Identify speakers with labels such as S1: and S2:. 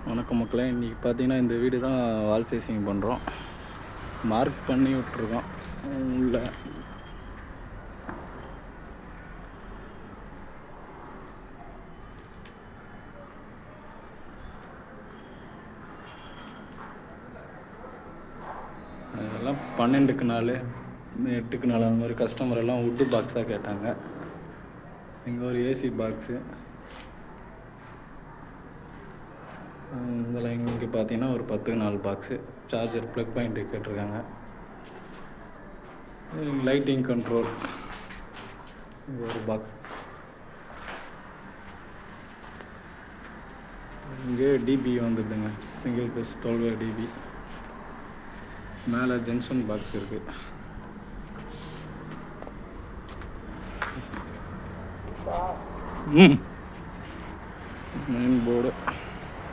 S1: வணக்கம் மக்களே, இன்றைக்கி பார்த்தீங்கன்னா இந்த வீடு தான் வால் சைசிங் பண்ணுறோம். மார்க் பண்ணி விட்ருக்கோம் உள்ள. அதெல்லாம் 12க்கு 4 8க்கு 4 அந்த மாதிரி கஸ்டமர் எல்லாம் வுட்டு பாக்ஸாக கேட்டாங்க. இங்கே ஒரு ஏசி பாக்ஸு. இதில் இங்கே பார்த்தீங்கன்னா ஒரு 10க்கு 4 பாக்ஸு. சார்ஜர் ப்ளக் பாயிண்ட்டு கேட்டிருக்காங்க. லைட்டிங் கண்ட்ரோல் ஒரு பாக்ஸ். இங்கே டிபி வந்துடுதுங்க, சிங்கிள் பீஸ் 12 டிபி. மேலே ஜங்ஷன் பாக்ஸ் இருக்குது. Main board